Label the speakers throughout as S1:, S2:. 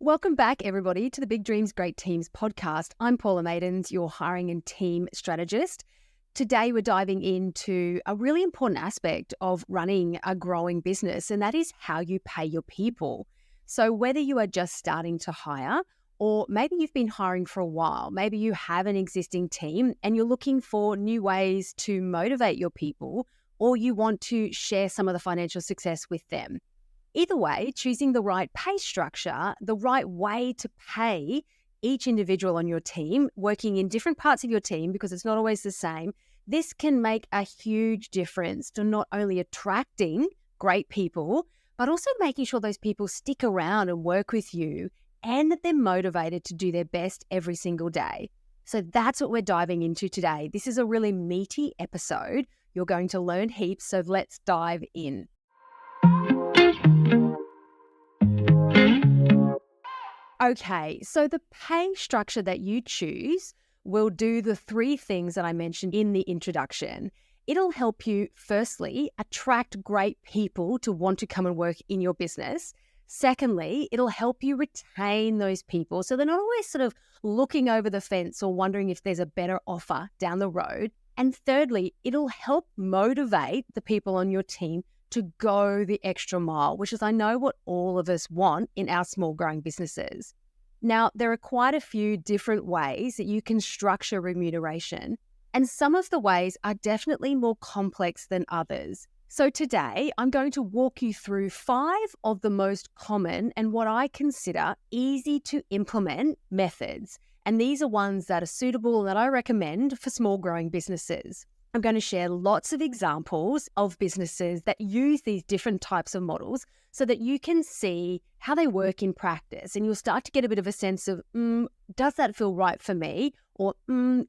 S1: Welcome back, everybody, to the Big Dreams, Great Teams podcast. I'm Paula Maidens, your hiring and team strategist. Today, we're diving into a really important aspect of running a growing business, and that is how you pay your people. So whether you are just starting to hire, or maybe you've been hiring for a while, maybe you have an existing team and you're looking for new ways to motivate your people, or you want to share some of the financial success with them. Either way, choosing the right pay structure, the right way to pay each individual on your team, working in different parts of your team because it's not always the same, this can make a huge difference to not only attracting great people, but also making sure those people stick around and work with you and that they're motivated to do their best every single day. So that's what we're diving into today. This is a really meaty episode. You're going to learn heaps, so let's dive in. Okay, so the pay structure that you choose will do the three things that I mentioned in the introduction. It'll help you, firstly, attract great people to want to come and work in your business. Secondly, it'll help you retain those people so they're not always sort of looking over the fence or wondering if there's a better offer down the road. And thirdly, it'll help motivate the people on your team to go the extra mile, which is, I know, what all of us want in our small growing businesses. Now, there are quite a few different ways that you can structure remuneration, and some of the ways are definitely more complex than others. So today, I'm going to walk you through 5 of the most common and what I consider easy to implement methods. And these are ones that are suitable and that I recommend for small growing businesses. I'm going to share lots of examples of businesses that use these different types of models so that you can see how they work in practice, and you'll start to get a bit of a sense of, does that feel right for me? Or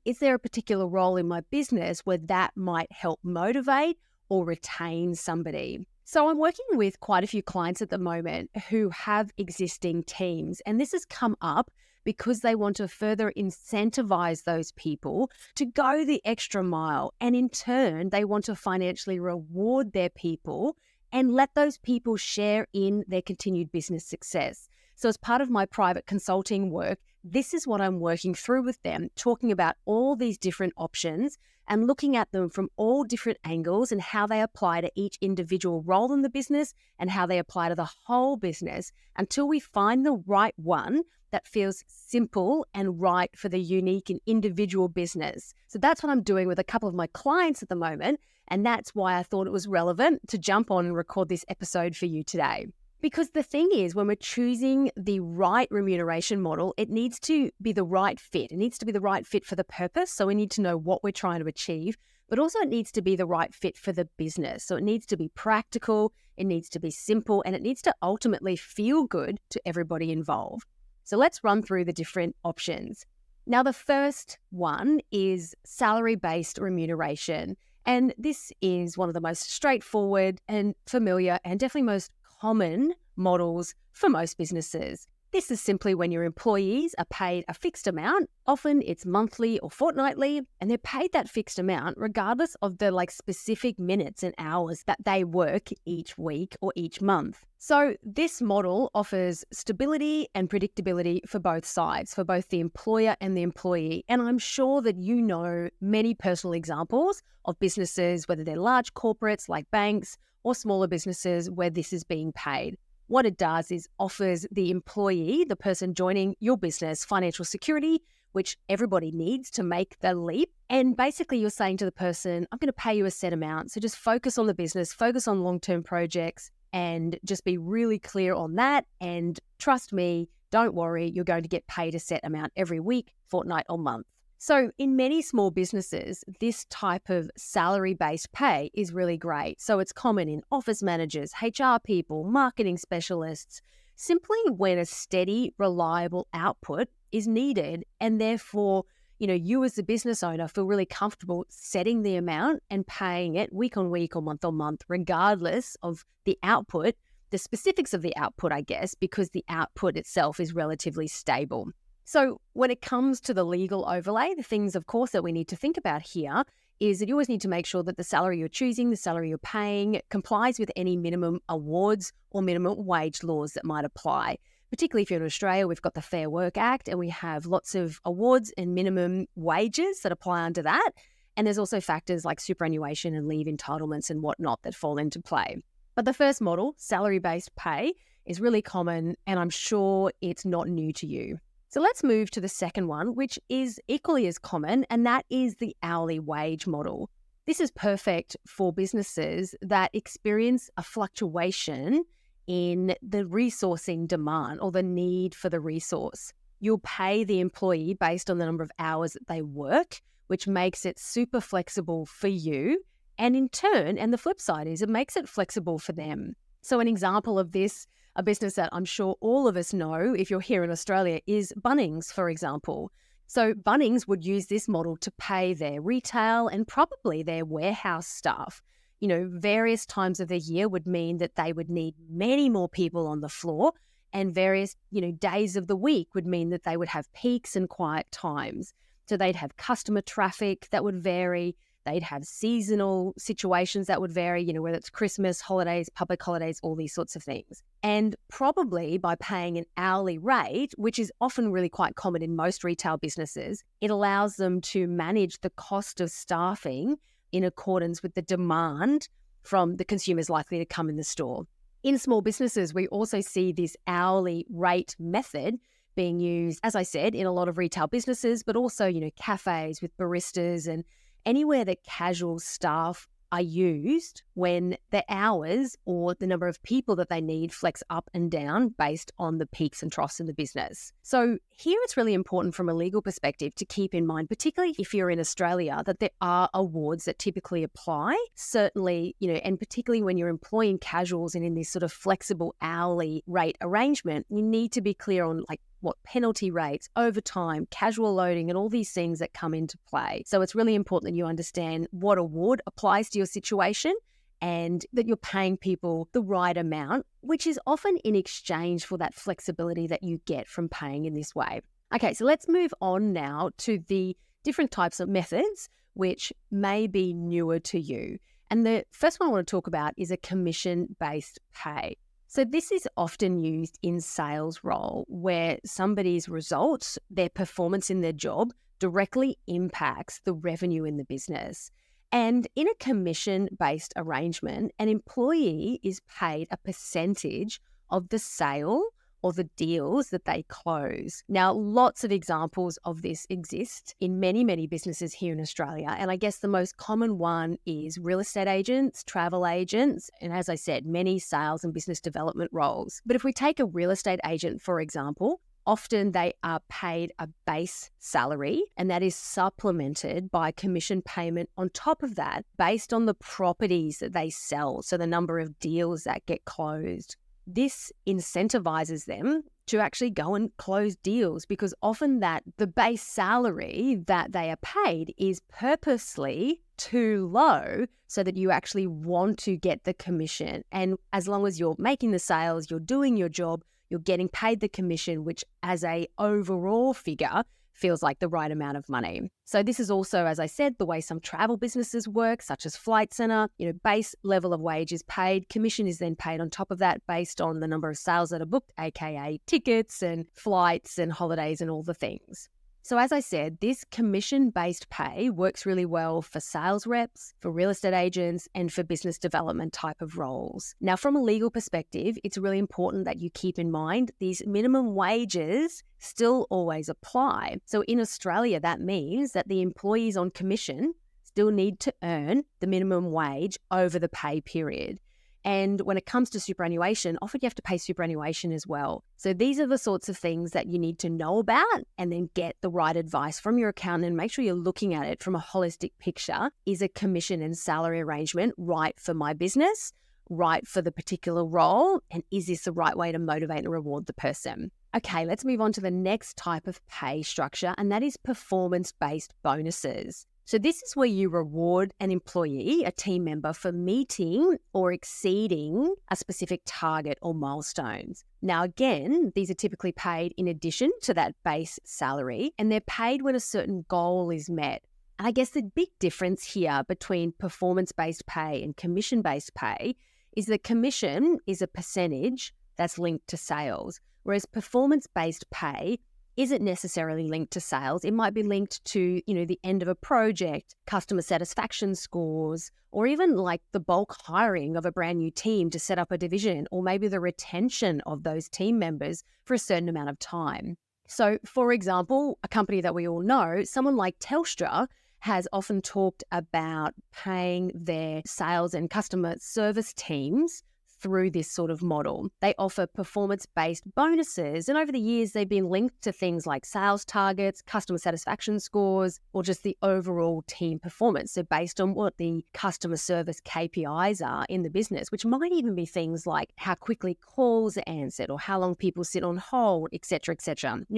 S1: is there a particular role in my business where that might help motivate or retain somebody? So I'm working with quite a few clients at the moment who have existing teams, and this has come up because they want to further incentivize those people to go the extra mile. And in turn, they want to financially reward their people and let those people share in their continued business success. So as part of my private consulting work, this is what I'm working through with them, talking about all these different options and looking at them from all different angles and how they apply to each individual role in the business and how they apply to the whole business until we find the right one that feels simple and right for the unique and individual business. So that's what I'm doing with a couple of my clients at the moment, and that's why I thought it was relevant to jump on and record this episode for you today. Because the thing is, when we're choosing the right remuneration model, it needs to be the right fit. It needs to be the right fit for the purpose. So we need to know what we're trying to achieve, but also it needs to be the right fit for the business. So it needs to be practical, it needs to be simple, and it needs to ultimately feel good to everybody involved. So let's run through the different options. Now, the first one is salary-based remuneration. And this is one of the most straightforward and familiar and definitely most common models for most businesses. This is simply when your employees are paid a fixed amount, often it's monthly or fortnightly, and they're paid that fixed amount regardless of the specific minutes and hours that they work each week or each month. So this model offers stability and predictability for both sides, for both the employer and the employee. And I'm sure that you know many personal examples of businesses, whether they're large corporates like banks or smaller businesses where this is being paid. What it does is offers the employee, the person joining your business, financial security, which everybody needs to make the leap. And basically you're saying to the person, I'm going to pay you a set amount. So just focus on the business, focus on long-term projects, and just be really clear on that. And trust me, don't worry, you're going to get paid a set amount every week, fortnight, or month. So in many small businesses, this type of salary-based pay is really great. So it's common in office managers, HR people, marketing specialists, simply when a steady, reliable output is needed. And therefore, you as the business owner feel really comfortable setting the amount and paying it week on week or on month, regardless of the output, the specifics of the output, I guess, because the output itself is relatively stable. So when it comes to the legal overlay, the things, of course, that we need to think about here is that you always need to make sure that the salary you're choosing, the salary you're paying, complies with any minimum awards or minimum wage laws that might apply. particularly if you're in Australia, we've got the Fair Work Act and we have lots of awards and minimum wages that apply under that. And there's also factors like superannuation and leave entitlements and whatnot that fall into play. But the first model, salary-based pay, is really common, and I'm sure it's not new to you. So let's move to the second one, which is equally as common, and that is the hourly wage model. This is perfect for businesses that experience a fluctuation in the resourcing demand or the need for the resource. You'll pay the employee based on the number of hours that they work, which makes it super flexible for you. And in turn, and the flip side is it makes it flexible for them. So an example of this, a business that I'm sure all of us know if you're here in Australia, is Bunnings, for example. So Bunnings would use this model to pay their retail and probably their warehouse staff. Various times of the year would mean that they would need many more people on the floor, and various, days of the week would mean that they would have peaks and quiet times. So they'd have customer traffic that would vary. They'd have seasonal situations that would vary, whether it's Christmas, holidays, public holidays, all these sorts of things. And probably by paying an hourly rate, which is often really quite common in most retail businesses, it allows them to manage the cost of staffing in accordance with the demand from the consumers likely to come in the store. In small businesses, we also see this hourly rate method being used, as I said, in a lot of retail businesses, but also, cafes with baristas and anywhere that casual staff are used when the hours or the number of people that they need flex up and down based on the peaks and troughs in the business. So here it's really important from a legal perspective to keep in mind, particularly if you're in Australia, that there are awards that typically apply. Certainly, and particularly when you're employing casuals and in this sort of flexible hourly rate arrangement, you need to be clear on what penalty rates, overtime, casual loading, and all these things that come into play. So it's really important that you understand what award applies to your situation and that you're paying people the right amount, which is often in exchange for that flexibility that you get from paying in this way. Okay, so let's move on now to the different types of methods which may be newer to you. And the first one I want to talk about is a commission-based pay. So this is often used in sales role where somebody's results, their performance in their job, directly impacts the revenue in the business. And in a commission-based arrangement, an employee is paid a percentage of the sale or the deals that they close. Now, lots of examples of this exist in many, many businesses here in Australia. And I guess the most common one is real estate agents, travel agents, and as I said, many sales and business development roles. But if we take a real estate agent, for example, often they are paid a base salary, and that is supplemented by commission payment on top of that based on the properties that they sell, so the number of deals that get closed. This incentivizes them to actually go and close deals because often the base salary that they are paid is purposely too low so that you actually want to get the commission. And as long as you're making the sales, you're doing your job, you're getting paid the commission, which as a overall figure feels like the right amount of money. So this is also, as I said, the way some travel businesses work, such as Flight Centre. Base level of wage is paid. Commission is then paid on top of that based on the number of sales that are booked, aka tickets and flights and holidays and all the things. So as I said, this commission-based pay works really well for sales reps, for real estate agents, and for business development type of roles. Now, from a legal perspective, it's really important that you keep in mind these minimum wages still always apply. So in Australia, that means that the employees on commission still need to earn the minimum wage over the pay period. And when it comes to superannuation, often you have to pay superannuation as well. So these are the sorts of things that you need to know about and then get the right advice from your accountant and make sure you're looking at it from a holistic picture. Is a commission and salary arrangement right for my business, right for the particular role? And is this the right way to motivate and reward the person? Okay, let's move on to the next type of pay structure, and that is performance-based bonuses. So this is where you reward an employee, a team member, for meeting or exceeding a specific target or milestones. Now, again, these are typically paid in addition to that base salary, and they're paid when a certain goal is met. And I guess the big difference here between performance-based pay and commission-based pay is that commission is a percentage that's linked to sales, Whereas performance-based pay isn't necessarily linked to sales. It might be linked to, the end of a project, customer satisfaction scores, or even like the bulk hiring of a brand new team to set up a division, or maybe the retention of those team members for a certain amount of time. So, for example, a company that we all know, someone like Telstra, has often talked about paying their sales and customer service teams through this sort of model. They offer performance-based bonuses, and over the years, they've been linked to things like sales targets, customer satisfaction scores, or just the overall team performance. So based on what the customer service KPIs are in the business, which might even be things like how quickly calls are answered or how long people sit on hold, et cetera,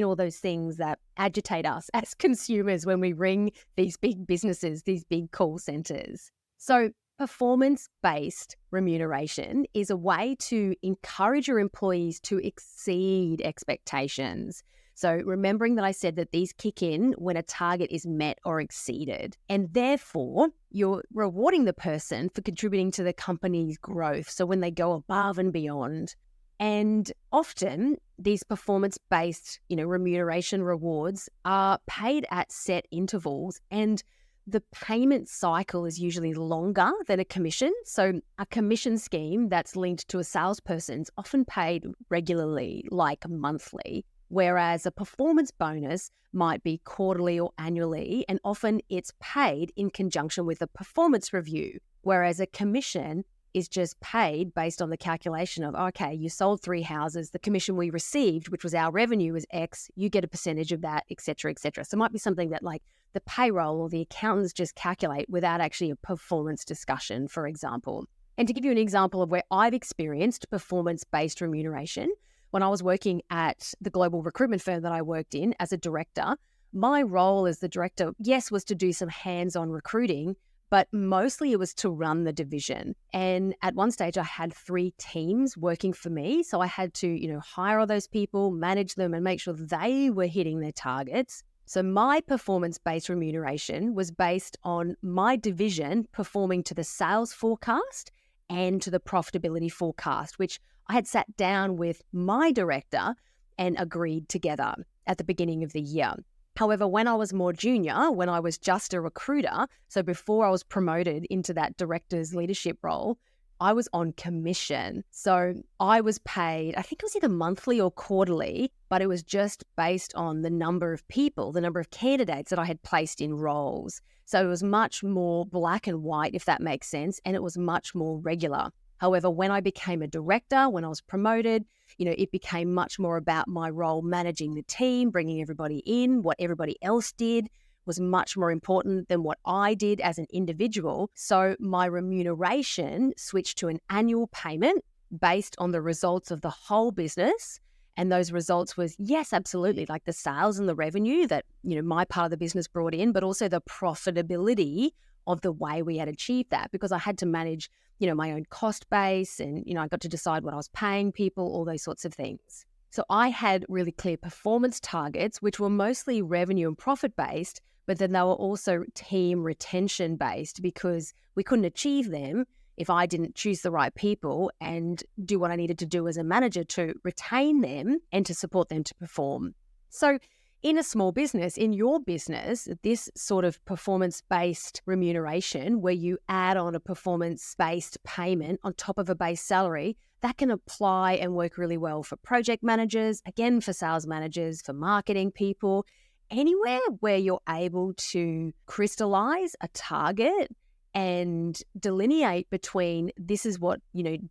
S1: all those things that agitate us as consumers when we ring these big businesses, these big call centers. So performance-based remuneration is a way to encourage your employees to exceed expectations. So remembering that I said that these kick in when a target is met or exceeded, and therefore you're rewarding the person for contributing to the company's growth. So when they go above and beyond. And often these performance-based, remuneration rewards are paid at set intervals, and the payment cycle is usually longer than a commission. So a commission scheme that's linked to a salesperson's often paid regularly, like monthly, whereas a performance bonus might be quarterly or annually, and often it's paid in conjunction with a performance review, whereas a commission is just paid based on the calculation of, okay, you sold 3 houses, the commission we received, which was our revenue, is X, you get a percentage of that, et cetera, et cetera. So it might be something that like the payroll or the accountants just calculate without actually a performance discussion, for example. And to give you an example of where I've experienced performance-based remuneration, when I was working at the global recruitment firm that I worked in as a director, my role as the director, yes, was to do some hands-on recruiting, but mostly it was to run the division. And at one stage, I had 3 teams working for me. So I had to, hire all those people, manage them, and make sure they were hitting their targets. So my performance-based remuneration was based on my division performing to the sales forecast and to the profitability forecast, which I had sat down with my director and agreed together at the beginning of the year. However, when I was more junior, when I was just a recruiter, so before I was promoted into that director's leadership role, I was on commission. So I was paid, I think it was either monthly or quarterly, but it was just based on the number of people, the number of candidates that I had placed in roles. So it was much more black and white, if that makes sense, and it was much more regular. However, when I became a director, when I was promoted, it became much more about my role managing the team, bringing everybody in. What everybody else did was much more important than what I did as an individual. So my remuneration switched to an annual payment based on the results of the whole business. And those results was, yes, absolutely, like the sales and the revenue that, my part of the business brought in, but also the profitability of the way we had achieved that, because I had to manage my own cost base, and, I got to decide what I was paying people, all those sorts of things. So I had really clear performance targets, which were mostly revenue and profit based, but then they were also team retention based, because we couldn't achieve them if I didn't choose the right people and do what I needed to do as a manager to retain them and to support them to perform. So in a small business, in your business, this sort of performance-based remuneration where you add on a performance-based payment on top of a base salary, that can apply and work really well for project managers, again, for sales managers, for marketing people, anywhere where you're able to crystallize a target and delineate between this is what,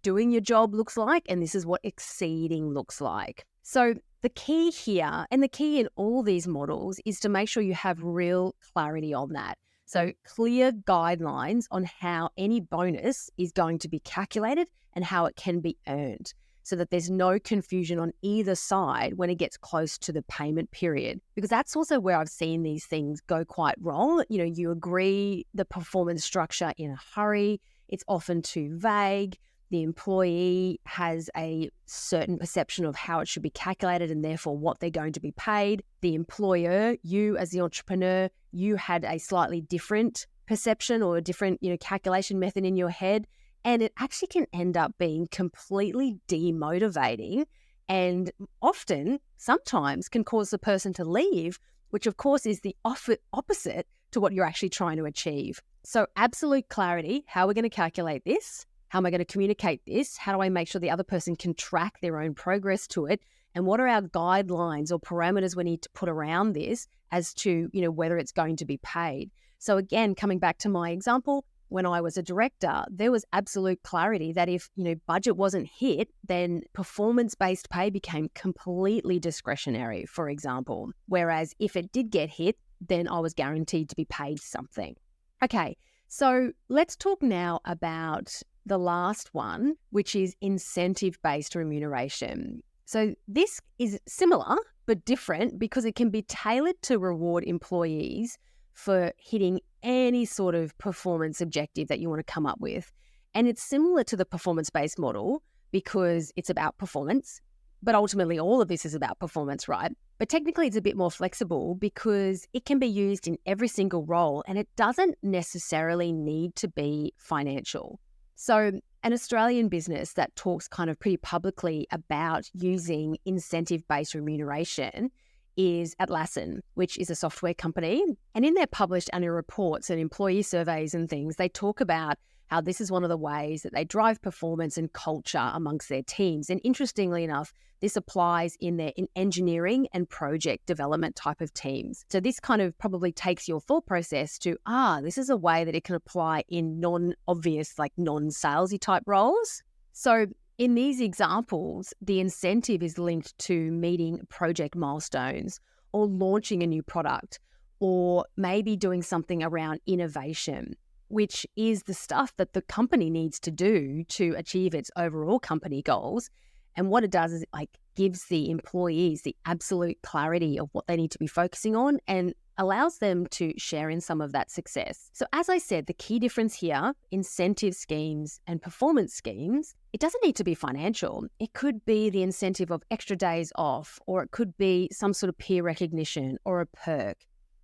S1: doing your job looks like and this is what exceeding looks like. So the key here, and the key in all these models, is to make sure you have real clarity on that. So clear guidelines on how any bonus is going to be calculated and how it can be earned, so that there's no confusion on either side when it gets close to the payment period. Because that's also where I've seen these things go quite wrong. You agree the performance structure in a hurry. It's often too vague. The employee has a certain perception of how it should be calculated and therefore what they're going to be paid. The employer, you as the entrepreneur, you had a slightly different perception or a different, calculation method in your head. And it actually can end up being completely demotivating and often, sometimes, can cause the person to leave, which of course is the opposite to what you're actually trying to achieve. So absolute clarity, how we're going to calculate this, how am I going to communicate this, how do I make sure the other person can track their own progress to it, and what are our guidelines or parameters we need to put around this as to, whether it's going to be paid. So again, coming back to my example, when I was a director, there was absolute clarity that if, budget wasn't hit, then performance-based pay became completely discretionary, for example. Whereas if it did get hit, then I was guaranteed to be paid something. Okay, so let's talk now about the last one, which is incentive-based remuneration. So this is similar but different because it can be tailored to reward employees for hitting any sort of performance objective that you want to come up with. And it's similar to the performance-based model because it's about performance, but ultimately all of this is about performance, right? But technically it's a bit more flexible because it can be used in every single role and it doesn't necessarily need to be financial. So an Australian business that talks kind of pretty publicly about using incentive-based remuneration is Atlassian, which is a software company. And in their published annual reports and employee surveys and things, they talk about how this is one of the ways that they drive performance and culture amongst their teams. And interestingly enough, this applies in their engineering and project development type of teams. So this kind of probably takes your thought process to, this is a way that it can apply in non-obvious, like non-salesy type roles. So in these examples, the incentive is linked to meeting project milestones or launching a new product or maybe doing something around innovation, which is the stuff that the company needs to do to achieve its overall company goals. And what it does is it gives the employees the absolute clarity of what they need to be focusing on and allows them to share in some of that success. So as I said, the key difference here, incentive schemes and performance schemes, it doesn't need to be financial. It could be the incentive of extra days off, or it could be some sort of peer recognition or a perk.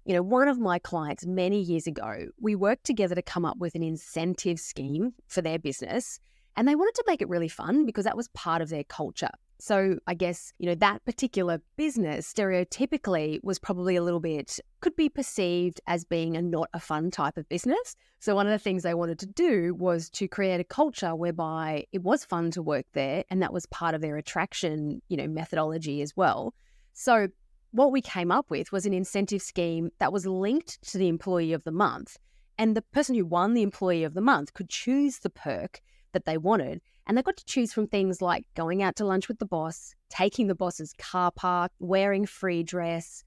S1: One of my clients many years ago, we worked together to come up with an incentive scheme for their business, and they wanted to make it really fun because that was part of their culture. So I guess, that particular business stereotypically was probably a little bit, could be perceived as being not a fun type of business. So one of the things they wanted to do was to create a culture whereby it was fun to work there. And that was part of their attraction, methodology as well. So what we came up with was an incentive scheme that was linked to the employee of the month. And the person who won the employee of the month could choose the perk that they wanted. And they got to choose from things like going out to lunch with the boss, taking the boss's car park, wearing free dress,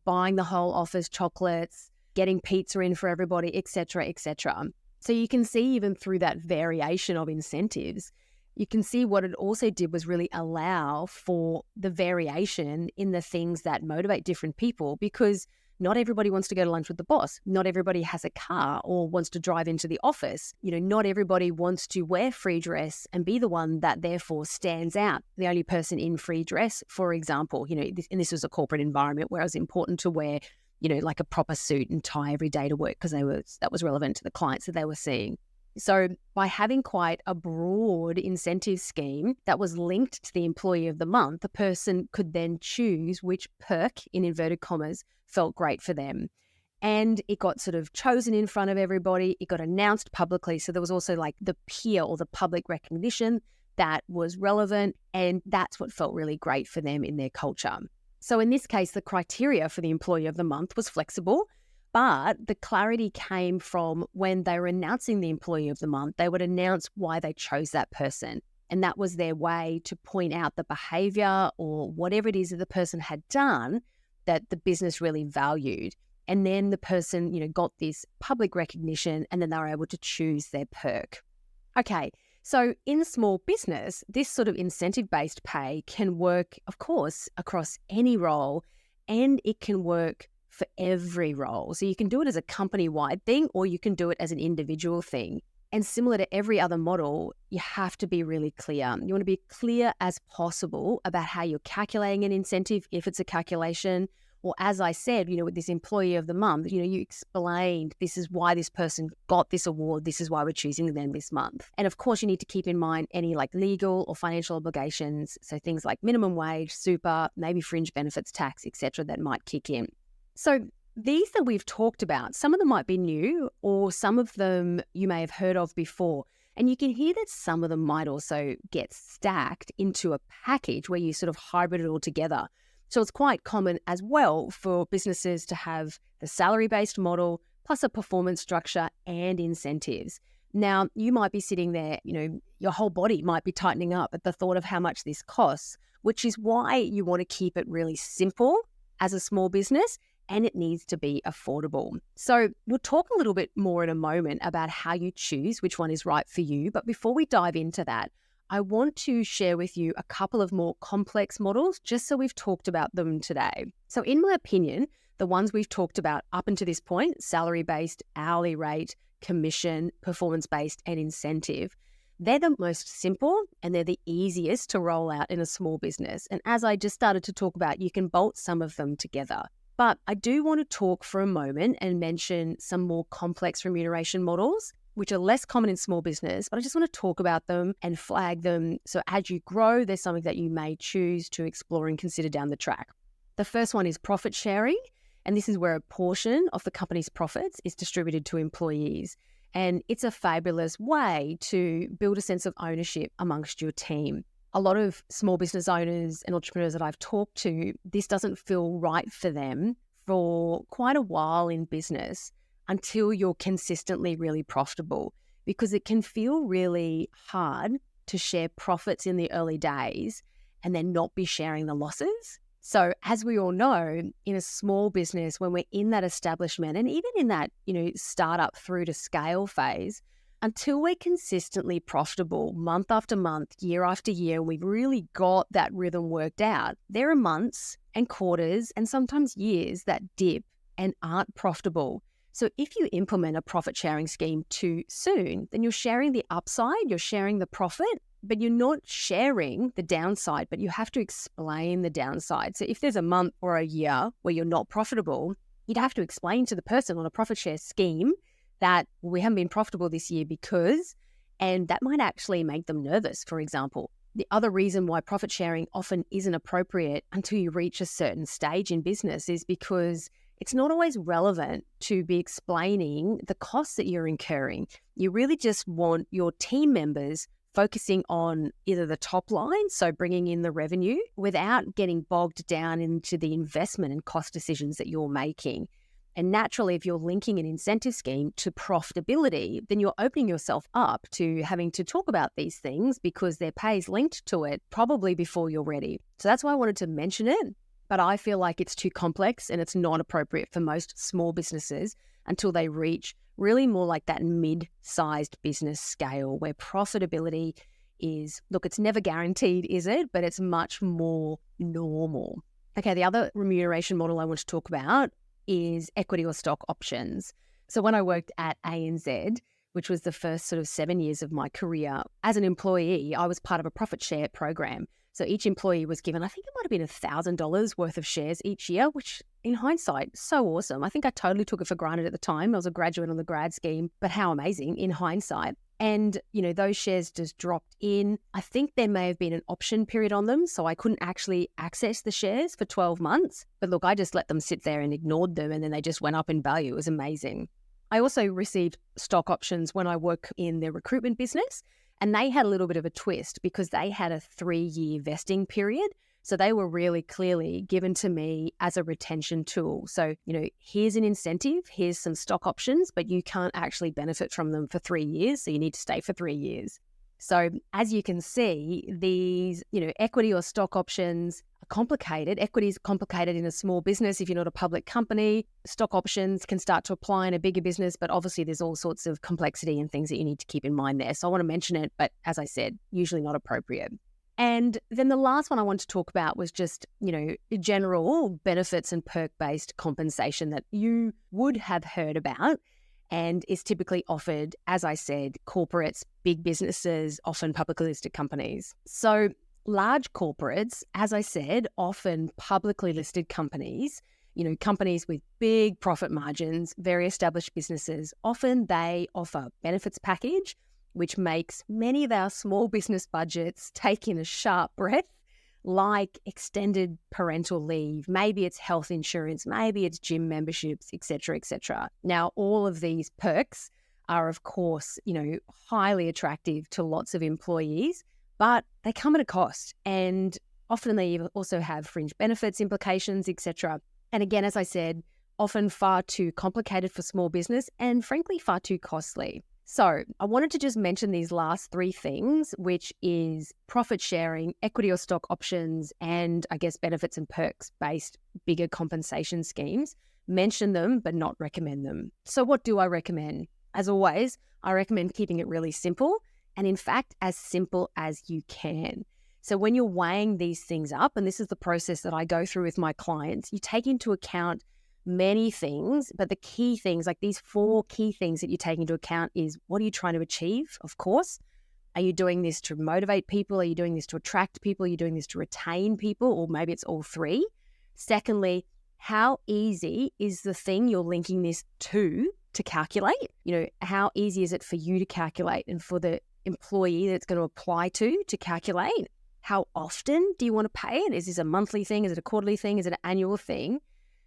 S1: buying the whole office chocolates, getting pizza in for everybody, etc., etc. So you can see even through that variation of incentives, you can see what it also did was really allow for the variation in the things that motivate different people, because not everybody wants to go to lunch with the boss. Not everybody has a car or wants to drive into the office. Not everybody wants to wear free dress and be the one that therefore stands out. The only person in free dress, for example, and this was a corporate environment where it was important to wear, like a proper suit and tie every day to work because that was relevant to the clients that they were seeing. So by having quite a broad incentive scheme that was linked to the employee of the month, the person could then choose which perk, in inverted commas, felt great for them. And it got sort of chosen in front of everybody. It got announced publicly. So there was also the peer or the public recognition that was relevant. And that's what felt really great for them in their culture. So in this case, the criteria for the employee of the month was flexible. But the clarity came from when they were announcing the employee of the month, they would announce why they chose that person. And that was their way to point out the behavior or whatever it is that the person had done that the business really valued. And then the person, got this public recognition and then they were able to choose their perk. Okay, so in small business, this sort of incentive-based pay can work, of course, across any role, and it can work for every role. So you can do it as a company-wide thing or you can do it as an individual thing. And similar to every other model, you have to be really clear. You want to be clear as possible about how you're calculating an incentive, if it's a calculation, Or as I said, with this employee of the month, you explained this is why this person got this award. This is why we're choosing them this month. And of course, you need to keep in mind any like legal or financial obligations. So things like minimum wage, super, maybe fringe benefits, tax, etc., that might kick in. So these that we've talked about, some of them might be new or some of them you may have heard of before. And you can hear that some of them might also get stacked into a package where you sort of hybrid it all together. So it's quite common as well for businesses to have the salary-based model plus a performance structure and incentives. Now, you might be sitting there, your whole body might be tightening up at the thought of how much this costs, which is why you want to keep it really simple as a small business, and it needs to be affordable. So we'll talk a little bit more in a moment about how you choose which one is right for you. But before we dive into that, I want to share with you a couple of more complex models, just so we've talked about them today. So in my opinion, the ones we've talked about up until this point, salary-based, hourly rate, commission, performance-based, and incentive, they're the most simple and they're the easiest to roll out in a small business. And as I just started to talk about, you can bolt some of them together. But I do want to talk for a moment and mention some more complex remuneration models, which are less common in small business, but I just want to talk about them and flag them. So as you grow, there's something that you may choose to explore and consider down the track. The first one is profit sharing. And this is where a portion of the company's profits is distributed to employees. And it's a fabulous way to build a sense of ownership amongst your team. A lot of small business owners and entrepreneurs that I've talked to, this doesn't feel right for them for quite a while in business until you're consistently really profitable, because it can feel really hard to share profits in the early days and then not be sharing the losses. So as we all know, in a small business, when we're in that establishment and even in that, startup through to scale phase, until we're consistently profitable month after month, year after year, we've really got that rhythm worked out, there are months and quarters and sometimes years that dip and aren't profitable. So if you implement a profit sharing scheme too soon, then you're sharing the upside, you're sharing the profit, but you're not sharing the downside, but you have to explain the downside. So if there's a month or a year where you're not profitable, you'd have to explain to the person on a profit share scheme that we haven't been profitable this year because, and that might actually make them nervous, for example. The other reason why profit sharing often isn't appropriate until you reach a certain stage in business is because it's not always relevant to be explaining the costs that you're incurring. You really just want your team members focusing on either the top line, so bringing in the revenue, without getting bogged down into the investment and cost decisions that you're making. And naturally, if you're linking an incentive scheme to profitability, then you're opening yourself up to having to talk about these things because their pay is linked to it probably before you're ready. So that's why I wanted to mention it. But I feel like it's too complex and it's not appropriate for most small businesses until they reach really more like that mid-sized business scale where profitability is, look, it's never guaranteed, is it? But it's much more normal. Okay, the other remuneration model I want to talk about is equity or stock options. So when I worked at ANZ, which was the first sort of 7 years of my career, as an employee, I was part of a profit share program. So each employee was given, I think it might have been $1,000 worth of shares each year, which in hindsight, so awesome. I think I totally took it for granted at the time. I was a graduate on the grad scheme, but how amazing in hindsight. And, those shares just dropped in. I think there may have been an option period on them, so I couldn't actually access the shares for 12 months. But look, I just let them sit there and ignored them, and then they just went up in value. It was amazing. I also received stock options when I work in the recruitment business, and they had a little bit of a twist because they had a 3-year vesting period. So they were really clearly given to me as a retention tool. So, here's an incentive, here's some stock options, but you can't actually benefit from them for 3 years. So you need to stay for 3 years. So as you can see, these, equity or stock options are complicated. Equity is complicated in a small business if you're not a public company. Stock options can start to apply in a bigger business, but obviously there's all sorts of complexity and things that you need to keep in mind there. So I want to mention it, but as I said, usually not appropriate. And then the last one I want to talk about was just, general benefits and perk-based compensation that you would have heard about and is typically offered, as I said, corporates, big businesses, often publicly listed companies. So large corporates, as I said, often publicly listed companies Companies with big profit margins, very established businesses, often they offer benefits package, which makes many of our small business budgets take in a sharp breath, like extended parental leave, maybe it's health insurance, maybe it's gym memberships, et cetera, et cetera. Now, all of these perks are, of course, highly attractive to lots of employees, but they come at a cost. And often they also have fringe benefits implications, et cetera. And again, as I said, often far too complicated for small business and frankly, far too costly. So I wanted to just mention these last three things, which is profit sharing, equity or stock options, and I guess benefits and perks based bigger compensation schemes. Mention them, but not recommend them. So what do I recommend? As always, I recommend keeping it really simple and in fact, as simple as you can. So when you're weighing these things up, and this is the process that I go through with my clients, you take into account many things, but the key things, like these 4 key things that you take into account is what are you trying to achieve, of course? Are you doing this to motivate people? Are you doing this to attract people? Are you doing this to retain people? Or maybe it's all 3. Secondly, how easy is the thing you're linking this to calculate? How easy is it for you to calculate and for the employee that's going to apply to calculate? How often do you want to pay it? Is this a monthly thing? Is it a quarterly thing? Is it an annual thing?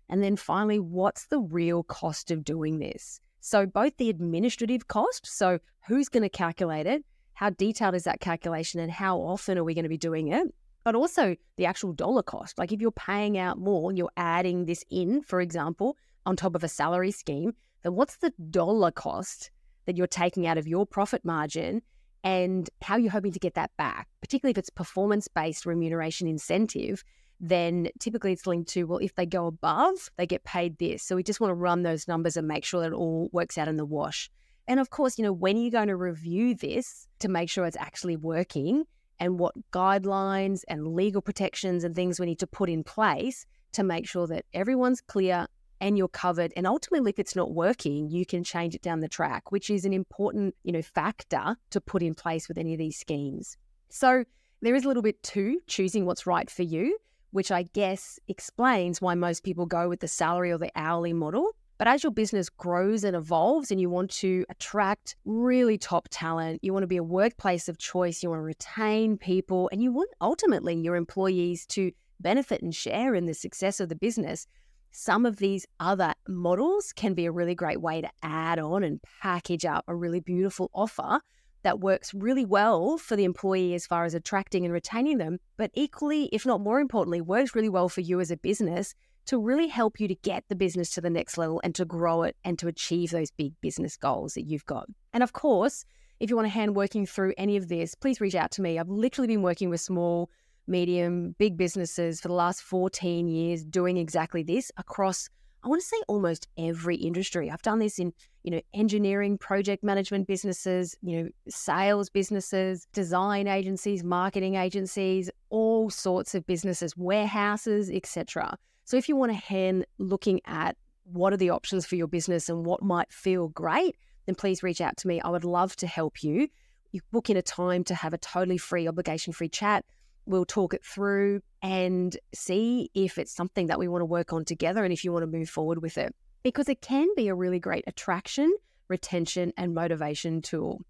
S1: And then finally, what's the real cost of doing this? So both the administrative cost, so who's going to calculate it, how detailed is that calculation, and how often are we going to be doing it? But also the actual dollar cost. Like if you're paying out more, you're adding this in, for example, on top of a salary scheme, then what's the dollar cost that you're taking out of your profit margin and how you're hoping to get that back? Particularly if it's performance-based remuneration incentive, then typically it's linked to, well, if they go above, they get paid this. So we just want to run those numbers and make sure that it all works out in the wash. And of course, when are you going to review this to make sure it's actually working and what guidelines and legal protections and things we need to put in place to make sure that everyone's clear and you're covered. And ultimately, if it's not working, you can change it down the track, which is an important, factor to put in place with any of these schemes. So there is a little bit to choosing what's right for you, which I guess explains why most people go with the salary or the hourly model. But as your business grows and evolves and you want to attract really top talent, you want to be a workplace of choice, you want to retain people, and you want ultimately your employees to benefit and share in the success of the business, some of these other models can be a really great way to add on and package up a really beautiful offer that works really well for the employee as far as attracting and retaining them, but equally, if not more importantly, works really well for you as a business to really help you to get the business to the next level and to grow it and to achieve those big business goals that you've got. And of course, if you want a hand working through any of this, please reach out to me. I've literally been working with small, medium, big businesses for the last 14 years doing exactly this across, I want to say, almost every industry. I've done this in, engineering, project management businesses, sales businesses, design agencies, marketing agencies, all sorts of businesses, warehouses, etc. So if you want a hand looking at what are the options for your business and what might feel great, then please reach out to me. I would love to help you. You book in a time to have a totally free, obligation-free chat. We'll talk it through and see if it's something that we want to work on together and if you want to move forward with it, because it can be a really great attraction, retention, and motivation tool.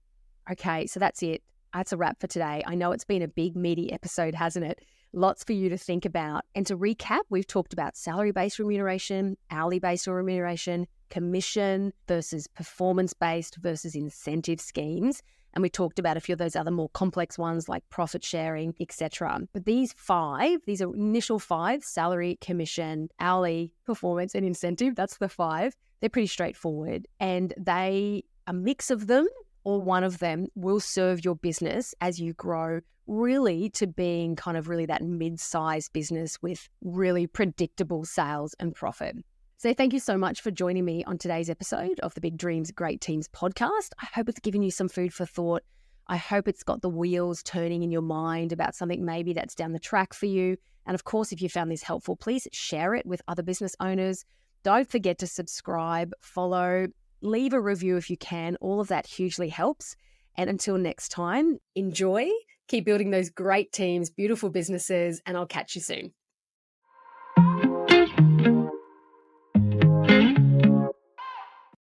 S1: Okay, so that's it. That's a wrap for today. I know it's been a big, meaty episode, hasn't it? Lots for you to think about. And to recap, we've talked about salary-based remuneration, hourly-based remuneration, commission versus performance-based versus incentive schemes. And we talked about a few of those other more complex ones like profit sharing, etc. But these are initial 5, salary, commission, hourly, performance, and incentive. That's the 5. They're pretty straightforward. And a mix of them or one of them will serve your business as you grow really to being kind of really that mid-sized business with really predictable sales and profit. So thank you so much for joining me on today's episode of the Big Dreams, Great Teams podcast. I hope it's given you some food for thought. I hope it's got the wheels turning in your mind about something maybe that's down the track for you. And of course, if you found this helpful, please share it with other business owners. Don't forget to subscribe, follow, leave a review if you can. All of that hugely helps. And until next time, enjoy, keep building those great teams, beautiful businesses, and I'll catch you soon.